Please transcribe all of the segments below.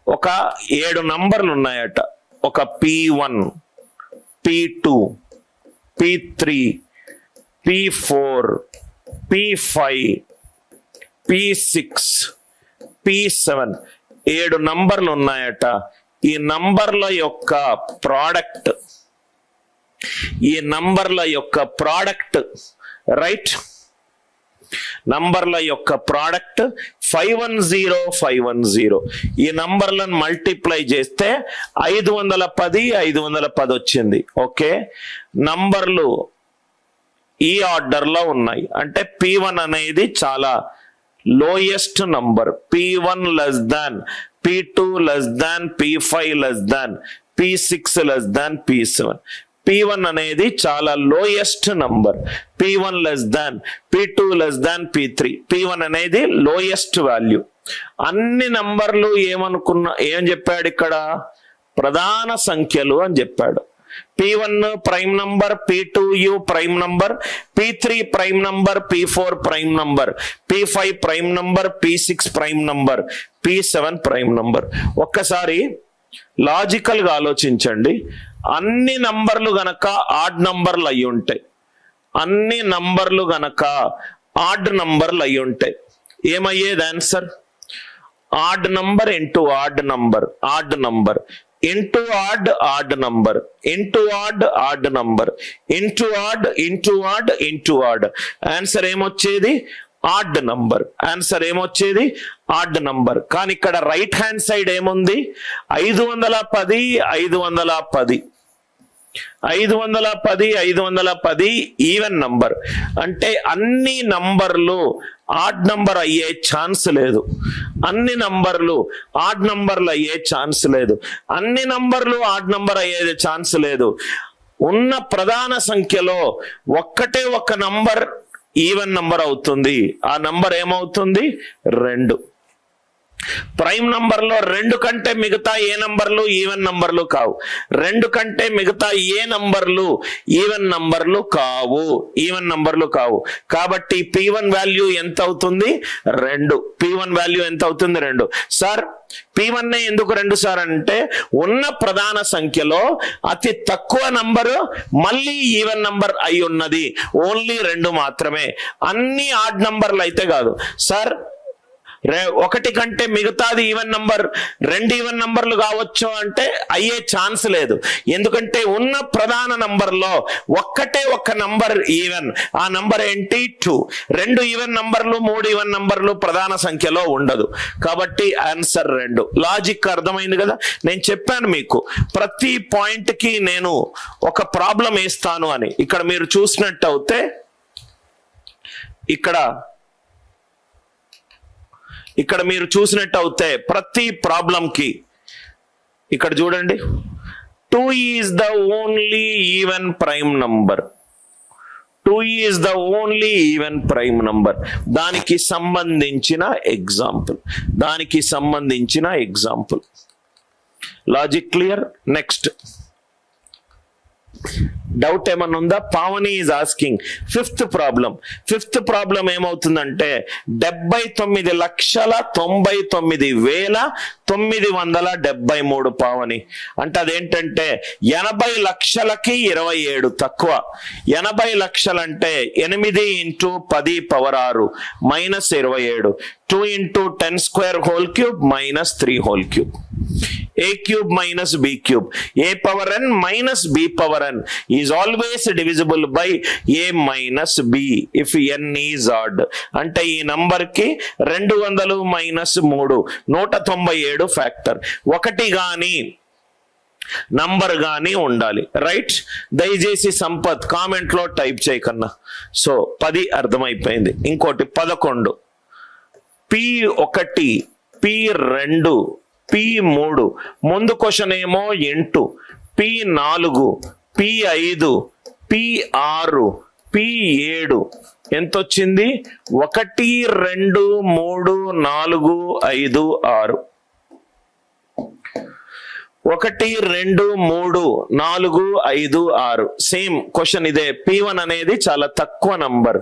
ఒక 7 నంబర్లు ఉన్నాయట. ఒక P1, P2, P3, P4, P5, P6, P7 7 నంబర్లు ఉన్నాయట. ఈ నంబర్ల యొక్క ప్రోడక్ట్ రైట్, నంబర్ల యొక్క ప్రోడక్ట్ 510 510. ఈ నంబర్లను మల్టిప్లై చేస్తే 510 వచ్చింది. ఓకే, నంబర్లు ఈ ఆర్డర్ లో ఉన్నాయి. అంటే P1 అనేది చాలా lowest number, P1 less than, P2 less than, P5 less than, P6 less than, P7. P1 అనేది చాలా lowest number, P1 less than, P2 less than, P3. P1 అనేది లోయెస్ట్ వాల్యూ. అన్ని నంబర్లు ఏం చెప్పాడు ఇక్కడ? ప్రధాన సంఖ్యలు అని చెప్పాడు. P1 prime number, P2 prime number, P3 prime number, P4 prime number, P5 prime number, P6 prime number, P7 prime number. ఒక్కసారి లాజికల్ గా ఆలోచించండి. అన్ని నంబర్లు గనక ఆడ్ నంబర్లు అయి ఉంటాయి, అన్ని నంబర్లు గనక ఆడ్ నంబర్లు అయి ఉంటాయి, ఏమయ్యేది answer? Odd number into odd number, odd number into odd, odd number into odd, odd number into odd, into odd, into odd. Answer ఏమొచ్చేది? Odd number. ఆన్సర్ ఏమొచ్చేది? Odd number. కానీ ఇక్కడ రైట్ హ్యాండ్ సైడ్ ఏముంది? 510 510 510 510 even number. అంటే అన్ని నంబర్లు odd number అయ్యే chance లేదు, అన్ని నంబర్లు ఆడ్ నంబర్లు అయ్యే ఛాన్స్ లేదు, అన్ని నంబర్లు ఆడ్ నంబర్ అయ్యే ఛాన్స్ లేదు. ఉన్న ప్రధాన సంఖ్యలో ఒక్కటే ఒక నంబర్ ఈవెన్ నంబర్ అవుతుంది. ఆ నంబర్ ఏమవుతుంది? 2. ప్రైమ్ నంబర్ లో 2 కంటే మిగతా ఏ నంబర్లు ఈవెన్ నంబర్లు కావు, 2 కంటే మిగతా ఏ నంబర్లు ఈవెన్ నంబర్లు కావు, ఈవెన్ నంబర్లు కావు. కాబట్టి P1 వాల్యూ ఎంత అవుతుంది? 2. P1 వాల్యూ ఎంత అవుతుంది? 2. సార్ P1 ఎందుకు 2 సార్ అంటే ఉన్న ప్రధాన సంఖ్యలో అతి తక్కువ నంబరు మళ్ళీ ఈవెన్ నంబర్ అయి ఉన్నది, ఓన్లీ 2 మాత్రమే. అన్ని ఆడ్ నంబర్లు అయితే కాదు సార్. 1 కంటే మిగతాది ఈవెన్ నంబర్, 2 ఈవెన్ నంబర్లు కావచ్చు అంటే అయ్యే ఛాన్స్ లేదు. ఎందుకంటే ఉన్న ప్రధాన నంబర్లో ఒక్కటే ఒక నంబర్ ఈవెన్, ఆ నంబర్ ఏంటి? 2. 2 ఈవెన్ నంబర్లు, 3 ఈవెన్ నంబర్లు ప్రధాన సంఖ్యలో ఉండదు. కాబట్టి ఆన్సర్ 2. లాజిక్ అర్థమైంది కదా? నేను చెప్పాను మీకు ప్రతి పాయింట్ కి నేను ఒక ప్రాబ్లం వేస్తాను అని. ఇక్కడ మీరు చూసినట్టు అయితే ఇక్కడ మీరు చూసినట్టు అయితే ప్రతి ప్రాబ్లం కి ఇక్కడ చూడండి, 2 is the only even prime number, 2 is the only even prime number. దానికి సంబంధించిన example. Logic clear? Next doubt ఏమన్నా ఉందా? Pavani is asking fifth problem ఏమవుతుందంటే 79,99,973 పావని. అంటే అదేంటంటే 80 లక్షలకి 27 తక్కువ. 80 లక్షలంటే 8 into 10 power 6 minus 27, 2 into 10 square whole cube minus 3 whole cube. a cube minus b cube, a power n minus b power n is always divisible by a minus b if n is odd. అంటే ఈ number కి 200 minus 3 197 factor. 1 గాని number గాని ఉండాలి. Right? దయచేసి Sampath comment లో type చేయకన్నా. So 10 అర్థమైపోయింది. ఇంకోటి 11 P1 P2 P3, ముందు క్వశ్చన్ ఏమో into, P4 P5 P6 P7 ఎంత వచ్చింది? 1 2 3 4 5 6. 1 2 3 4 5 6 సేమ్ క్వశ్చన్ ఇదే. P1 అనేది చాలా తక్కువ నంబర్,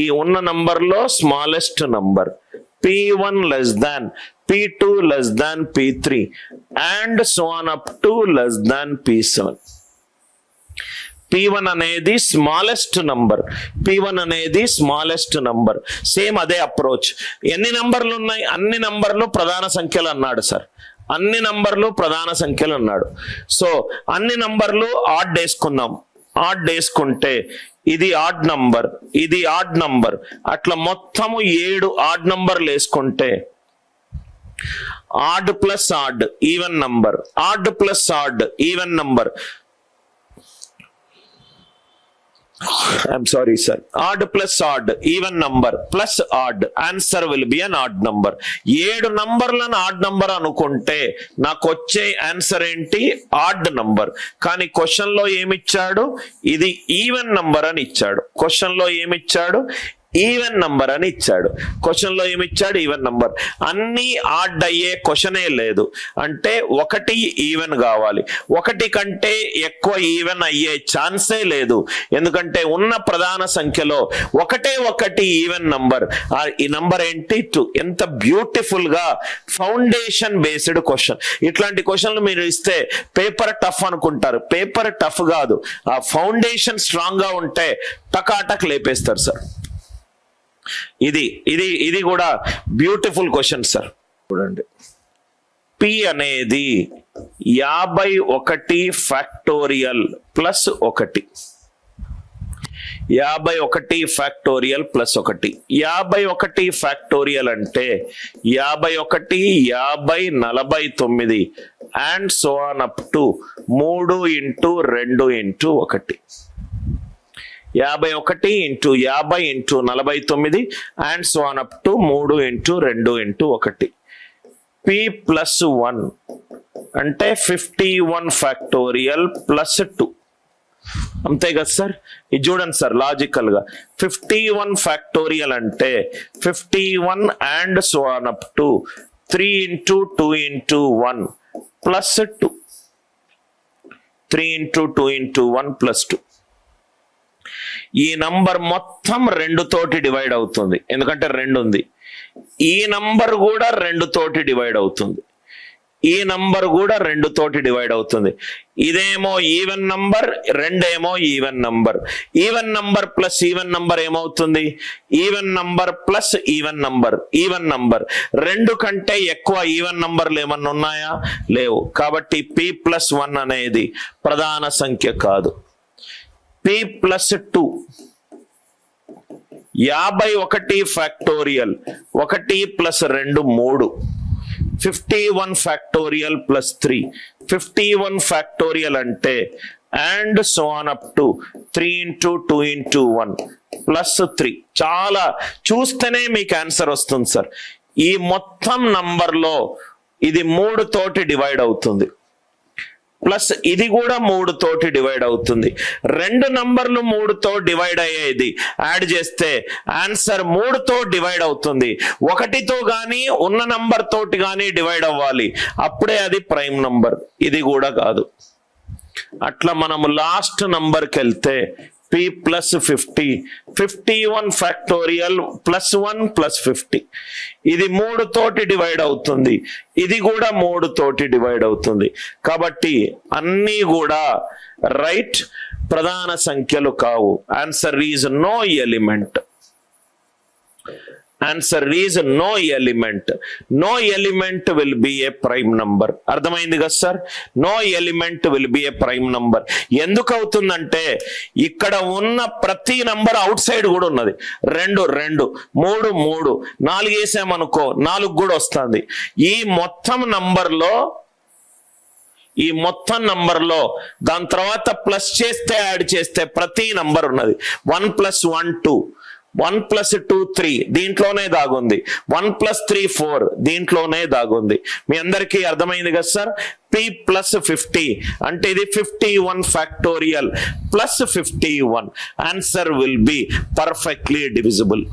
ఈ ఉన్న నంబర్ లో smallest number. P1 less than P2 less than P3 and so on up to less than P7. P1 అనేది స్మాలెస్ట్ నంబర్, P1 అనేది స్మాలెస్ట్ నంబర్. సేమ్ అదే అప్రోచ్. ఎన్ని నంబర్లు ఉన్నాయి? అన్ని నంబర్లు ప్రధాన సంఖ్యలు అన్నాడు సార్. అన్ని నంబర్లు ప్రధాన సంఖ్యలు అన్నాడు. సో అన్ని నంబర్లు ఆడ్ వేసుకుందాం. ఆడ్ వేసుకుంటే ఇది ఆడ్ నంబర్, ఇది ఆడ్ నంబర్, అట్లా మొత్తము 7 ఆడ్ నంబర్లు వేసుకుంటే odd plus odd even number, odd plus odd even number. I'm sorry sir, odd plus odd even number plus odd, answer will be an odd number. 7 నంబర్లను odd number అనుకుంటే నాకు వచ్చే answer ఏంటి? Add number. కానీ question లో ఏమిచ్చాడు? ఇది even number అని ఇచ్చాడు. క్వశ్చన్ లో ఏమిచ్చాడు? ఈవెన్ నంబర్ అని ఇచ్చాడు. క్వశ్చన్ లో ఏమిచ్చాడు? Even number. అన్ని ఆడ్ అయ్యే క్వశ్చనే లేదు. అంటే 1 ఈవెన్ కావాలి. 1 కంటే ఎక్కువ ఈవెన్ అయ్యే ఛాన్సే లేదు. ఎందుకంటే ఉన్న ప్రధాన సంఖ్యలో ఒకటే ఒకటి ఈవెన్ నంబర్. ఈ నంబర్ ఏంటి? 2. ఎంత బ్యూటిఫుల్ గా ఫౌండేషన్ బేస్డ్ క్వశ్చన్. ఇట్లాంటి క్వశ్చన్లు మీరు ఇస్తే పేపర్ టఫ్ అనుకుంటారు. పేపర్ టఫ్ కాదు, ఆ ఫౌండేషన్ స్ట్రాంగ్ గా ఉంటే టకాటక్ లేపేస్తారు సార్. ఇది కూడా బ్యూటిఫుల్ క్వశ్చన్ సార్. చూడండి, P అనేది 51 factorial plus 1. 51 factorial plus 1. 51 factorial అంటే 51, 50, 49 and so on up to 3 × 2 × 1. 51 × 50 × 49 and so on up to 3 × 2 × 1. P plus 1 అంటే 51 ఫ్యాక్టోరియల్ ప్లస్ 2. అంతే కదా సార్? ఇది చూడండి సార్ లాజికల్ గా. 51 ఫ్యాక్టోరియల్ అంటే 51 and so on up to 3 × 2 × 1 plus 2. 3 × 2 × 1 plus 2. ఈ నంబర్ మొత్తం 2 తోటి డివైడ్ అవుతుంది, ఎందుకంటే 2 ఉంది. ఈ నంబర్ కూడా 2 తోటి డివైడ్ అవుతుంది. ఈ నంబర్ కూడా 2 తోటి డివైడ్ అవుతుంది. ఇదేమో ఈవెన్ నంబర్, 2 ఏమో even number. Even number plus even number ఏమవుతుంది? Even number plus even number. Even number 2 కంటే ఎక్కువ ఈవెన్ నంబర్లు ఏమన్నా ఉన్నాయా? లేవు. కాబట్టి P ప్లస్ 1 అనేది ప్రధాన సంఖ్య కాదు. P plus 2 51 factorial 1 plus 2 3. 51 factorial plus 3. 51 factorial అంటే and so on up to 3 × 2 × 1 plus 3. చాలా చూస్తేనే మీకు ఆన్సర్ వస్తుంది సార్. ఈ మొత్తం నంబర్లో ఇది 3 తోటి డివైడ్ అవుతుంది, ప్లస్ ఇది కూడా 3 తోటి డివైడ్ అవుతుంది. 2 నంబర్లు 3 తో డివైడ్ అయ్యేది యాడ్ చేస్తే ఆన్సర్ 3 తో డివైడ్ అవుతుంది. 1 తో గానీ ఉన్న నంబర్ తోటి గానీ డివైడ్ అవ్వాలి, అప్పుడే అది ప్రైమ్ నంబర్. ఇది కూడా కాదు. అట్లా మనము లాస్ట్ నంబర్కి వెళ్తే P plus 50, 51 factorial plus 1 plus 50. ఇది 3 తోటి డివైడ్ అవుతుంది, ఇది కూడా 3 తోటి డివైడ్ అవుతుంది. కాబట్టి అన్నీ కూడా రైట్ ప్రధాన సంఖ్యలు కావు. Answer is no element. Answer is no element. No element will be a prime number. అర్థమైంది కదా sir? No element will be a prime number. ఎందుకు అవుతుందంటే ఇక్కడ ఉన్న ప్రతి నంబర్ అవుట్ సైడ్ కూడా ఉన్నది. 2 2, 3 3, 4 వేసామనుకో 4 కూడా వస్తుంది. ఈ మొత్తం నంబర్లో దాని తర్వాత ప్లస్ చేస్తే యాడ్ చేస్తే ప్రతి నంబర్ ఉన్నది. 1 + 1 2, 1 + 2 3 దీంట్లోనే దాగుంది. 1 + 3 4 దీంట్లోనే దాగుంది. మీ అందరికీ అర్థమైంది కదా సార్? P ప్లస్ 50 అంటే ఇది 51 factorial plus 51. Answer will be perfectly divisible.